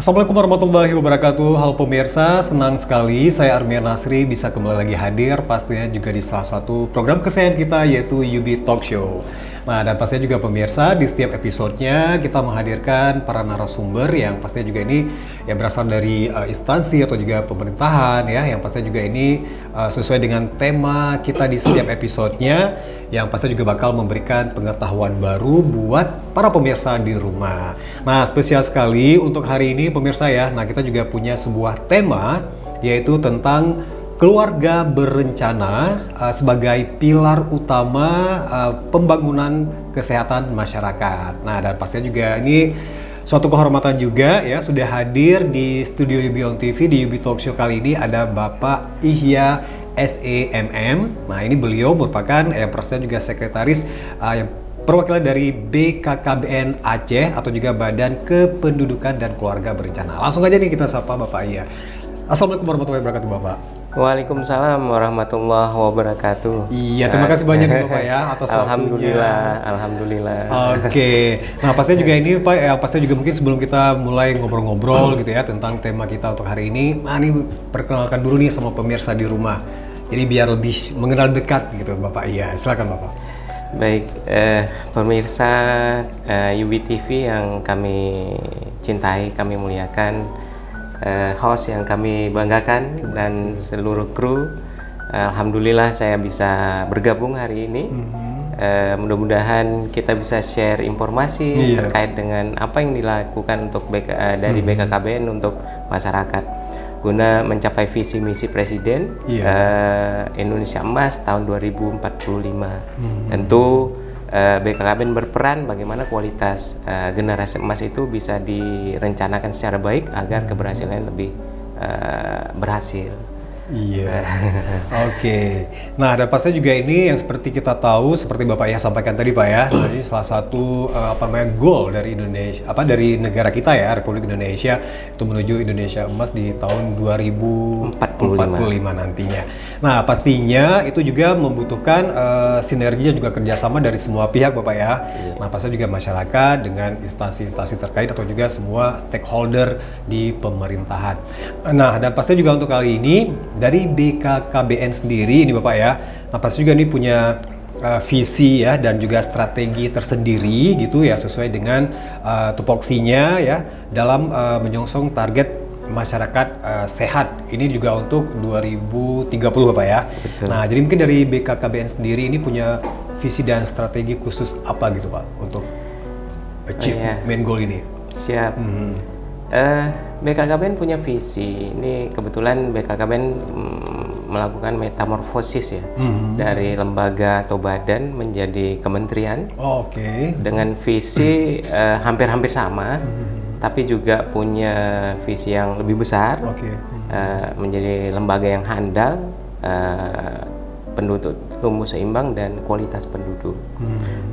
Assalamualaikum warahmatullahi wabarakatuh. Halo pemirsa, senang sekali saya Armian Nasri bisa kembali lagi hadir pastinya juga di salah satu program kesayangan kita yaitu UB Talk Show. Nah, dan pastinya juga pemirsa di setiap episodenya kita menghadirkan para narasumber yang pastinya juga ini ya berasal dari instansi atau juga pemerintahan ya, yang pastinya juga ini sesuai dengan tema kita di setiap episodenya, yang pasti juga bakal memberikan pengetahuan baru buat para pemirsa di rumah. Nah, spesial sekali untuk hari ini pemirsa ya. Nah, kita juga punya sebuah tema yaitu tentang keluarga berencana sebagai pilar utama pembangunan kesehatan masyarakat. Nah, dan pastinya juga ini suatu kehormatan juga ya sudah hadir di studio UB On TV di UB Talk Show kali ini ada Bapak Ihya SEMM. Nah, ini beliau merupakan yang pastinya juga sekretaris yang perwakilan dari BKKBN Aceh atau juga Badan Kependudukan dan Keluarga Berencana. Langsung aja nih kita sapa Bapak Ihya. Assalamualaikum warahmatullahi wabarakatuh Bapak. Waalaikumsalam warahmatullahi wabarakatuh. Iya, terima kasih banyak nih Bapak ya atas Alhamdulillah, waktunya. Alhamdulillah. Oke, nah pastinya juga ini Pak, ya pastinya juga mungkin sebelum kita mulai ngobrol-ngobrol gitu ya tentang tema kita untuk hari ini, nah ini perkenalkan dulu nih sama pemirsa di rumah. Jadi biar lebih mengenal dekat gitu Bapak. Iya, silakan Bapak. Baik, pemirsa UB TV yang kami cintai, kami muliakan. Host yang kami banggakan dan seluruh kru, alhamdulillah saya bisa bergabung hari ini. Mudah-mudahan kita bisa share informasi terkait dengan apa yang dilakukan untuk dari BKKBN untuk masyarakat guna mencapai visi misi Presiden Indonesia Emas tahun 2045. Tentu BKKBN berperan bagaimana kualitas generasi emas itu bisa direncanakan secara baik agar keberhasilan lebih berhasil. Iya, oke. Nah, dan pastinya juga ini yang seperti kita tahu, seperti Bapak ya sampaikan tadi Pak ya, jadi salah satu goal dari Indonesia, dari negara kita ya, Republik Indonesia itu menuju Indonesia Emas di tahun 2045 nantinya. Nah, pastinya itu juga membutuhkan sinergi dan juga kerjasama dari semua pihak Bapak ya. Nah, pastinya juga masyarakat dengan instansi-instansi terkait atau juga semua stakeholder di pemerintahan. Nah, dan pastinya juga untuk kali ini dari BKKBN sendiri ini Bapak ya, nah pasti juga ini punya visi ya dan juga strategi tersendiri gitu ya sesuai dengan tupoksinya ya dalam menyongsong target masyarakat sehat ini juga untuk 2030 Bapak ya. Betul. Nah, jadi mungkin dari BKKBN sendiri ini punya visi dan strategi khusus apa gitu Pak untuk achieve main goal ini? Siap. BKKBN punya visi. Ini kebetulan BKKBN melakukan metamorfosis ya dari lembaga atau badan menjadi kementerian. Dengan visi hampir-hampir sama, tapi juga punya visi yang lebih besar. Menjadi lembaga yang handal, penduduk tumbuh seimbang dan kualitas penduduk.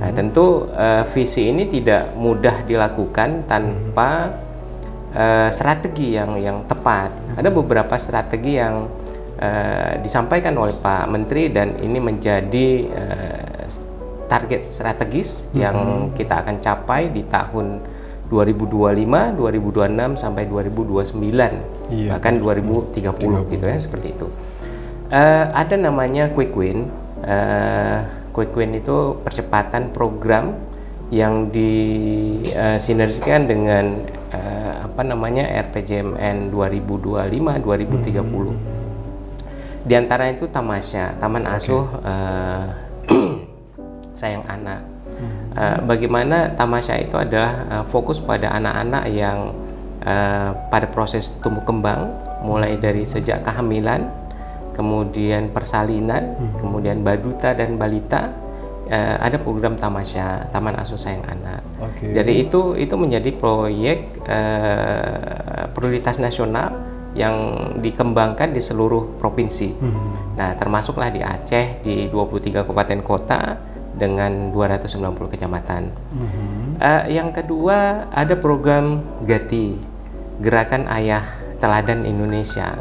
Nah, tentu visi ini tidak mudah dilakukan tanpa strategi yang tepat. Ada beberapa strategi yang disampaikan oleh Pak Menteri dan ini menjadi target strategis yang kita akan capai di tahun 2025, 2026 sampai 2029, bahkan 2030 gitu ya, seperti itu. Ada namanya Quick Win. Quick Win itu percepatan program yang disinergikan dengan RPJMN 2025-2030. Di antara itu Tamasya, Taman Asuh Sayang Anak. Bagaimana Tamasya itu adalah fokus pada anak-anak yang pada proses tumbuh kembang, mulai dari sejak kehamilan, kemudian persalinan, kemudian baduta dan balita. Ada program Tamasya, Taman Asuh Sayang Anak. Jadi itu menjadi proyek prioritas nasional yang dikembangkan di seluruh provinsi. Nah, termasuklah di Aceh di 23 kabupaten kota dengan 290 kecamatan. Yang kedua ada program GATI, Gerakan Ayah Teladan Indonesia.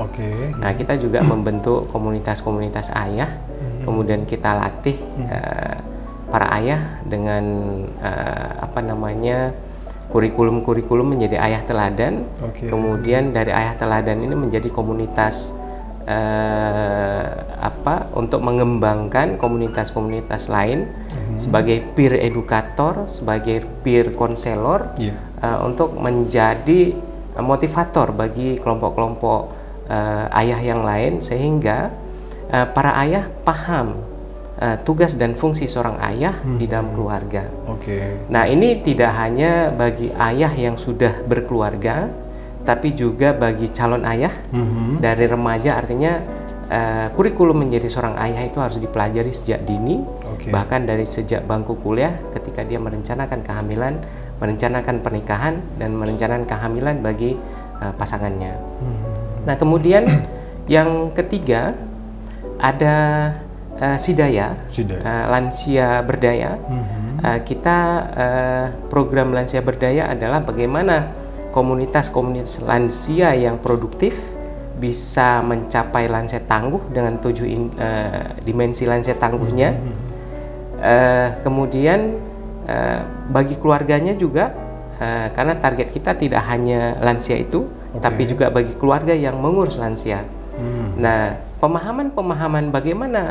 Nah, kita juga membentuk komunitas-komunitas ayah, kemudian kita latih para ayah dengan kurikulum menjadi ayah teladan. Oke. Kemudian dari ayah teladan ini menjadi komunitas untuk mengembangkan komunitas-komunitas lain sebagai peer edukator, sebagai peer konselor, untuk menjadi motivator bagi kelompok-kelompok ayah yang lain, sehingga para ayah paham tugas dan fungsi seorang ayah di dalam keluarga. Nah, ini tidak hanya bagi ayah yang sudah berkeluarga, tapi juga bagi calon ayah dari remaja. Artinya kurikulum menjadi seorang ayah itu harus dipelajari sejak dini, bahkan dari sejak bangku kuliah, ketika dia merencanakan kehamilan, merencanakan pernikahan, dan merencanakan kehamilan bagi pasangannya. Nah, kemudian yang ketiga ada Sidaya, lansia berdaya. Kita program lansia berdaya adalah bagaimana komunitas-komunitas lansia yang produktif bisa mencapai lansia tangguh dengan 7 dimensi lansia tangguhnya. Kemudian bagi keluarganya juga, karena target kita tidak hanya lansia itu, tapi juga bagi keluarga yang mengurus lansia. Nah, pemahaman bagaimana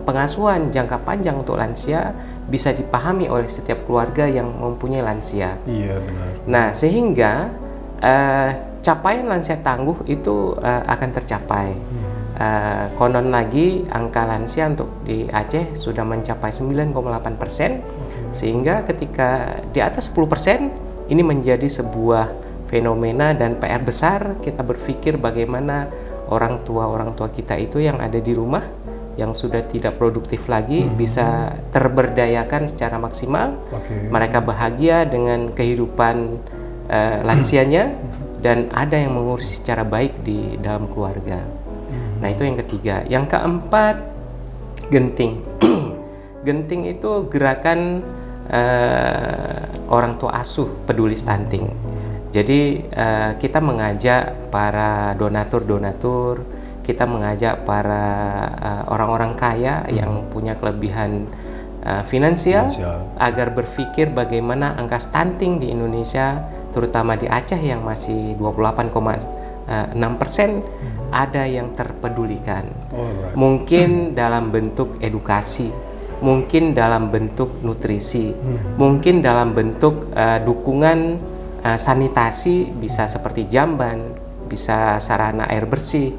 pengasuhan jangka panjang untuk lansia bisa dipahami oleh setiap keluarga yang mempunyai lansia. Iya, benar. Nah, sehingga capaian lansia tangguh itu akan tercapai. Konon lagi angka lansia untuk di Aceh sudah mencapai 9,8%, sehingga ketika di atas 10% ini menjadi sebuah fenomena dan PR besar. Kita berpikir bagaimana orang tua kita itu yang ada di rumah, yang sudah tidak produktif lagi, bisa terberdayakan secara maksimal. Mereka bahagia dengan kehidupan lansianya, dan ada yang mengurus secara baik di dalam keluarga. Nah, itu yang ketiga. Yang keempat, genting. Genting itu gerakan orang tua asuh peduli stunting. Jadi kita mengajak para donatur, kita mengajak para orang-orang kaya yang punya kelebihan finansial agar berpikir bagaimana angka stunting di Indonesia, terutama di Aceh yang masih 28,6%, ada yang terpedulikan. Mungkin dalam bentuk edukasi, mungkin dalam bentuk nutrisi, mungkin dalam bentuk dukungan sanitasi, bisa seperti jamban, bisa sarana air bersih,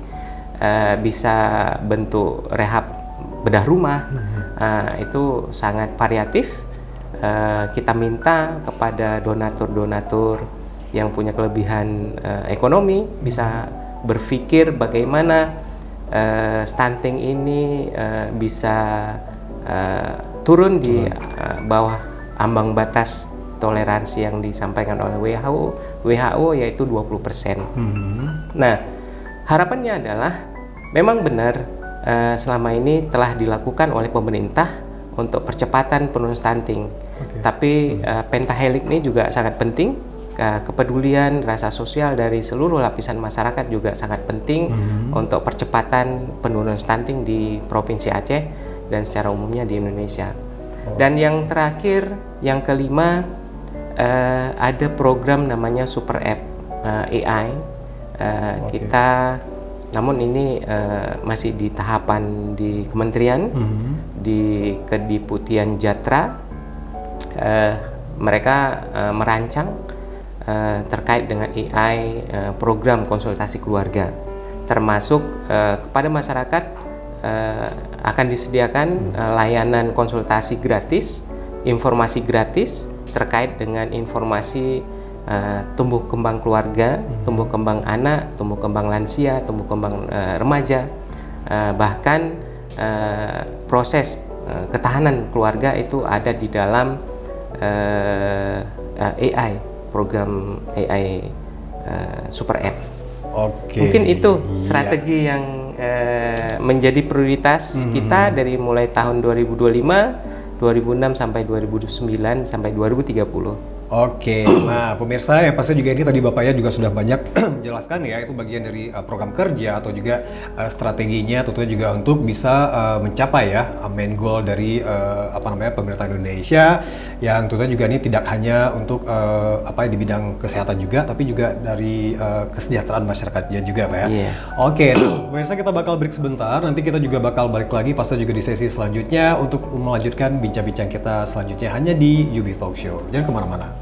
bisa bentuk rehab bedah rumah. Itu sangat variatif. Kita minta kepada donatur yang punya kelebihan ekonomi bisa berpikir bagaimana stunting ini bisa turun di bawah ambang batas toleransi yang disampaikan oleh WHO yaitu 20%. Nah, harapannya adalah memang benar selama ini telah dilakukan oleh pemerintah untuk percepatan penurunan stunting. Tapi pentahelix ini juga sangat penting. Kepedulian, rasa sosial dari seluruh lapisan masyarakat juga sangat penting untuk percepatan penurunan stunting di Provinsi Aceh dan secara umumnya di Indonesia. Dan yang terakhir, yang kelima, ada program namanya Super App AI. Kita, namun ini masih di tahapan di kementerian, di Kediputian Jatra. Mereka merancang terkait dengan AI, program konsultasi keluarga, termasuk kepada masyarakat akan disediakan layanan konsultasi gratis, informasi gratis terkait dengan informasi tumbuh kembang keluarga, tumbuh kembang anak, tumbuh kembang lansia, tumbuh kembang remaja, bahkan proses ketahanan keluarga itu ada di dalam AI, program AI Super App. Mungkin itu strategi yang menjadi prioritas kita dari mulai tahun 2025, 2006 sampai 2009 sampai 2030. Oke, nah pemirsa yang pasti juga ini tadi Bapaknya juga sudah banyak menjelaskan ya, itu bagian dari program kerja atau juga strateginya tentunya juga untuk bisa mencapai ya main goal dari pemerintah Indonesia yang tentunya juga ini tidak hanya untuk di bidang kesehatan juga, tapi juga dari kesejahteraan masyarakatnya juga Pak ya. Iya. Oke, pemirsa kita bakal break sebentar, nanti kita juga bakal balik lagi pasti juga di sesi selanjutnya untuk melanjutkan bincang-bincang kita selanjutnya hanya di UB Talk Show. Jangan kemana-mana.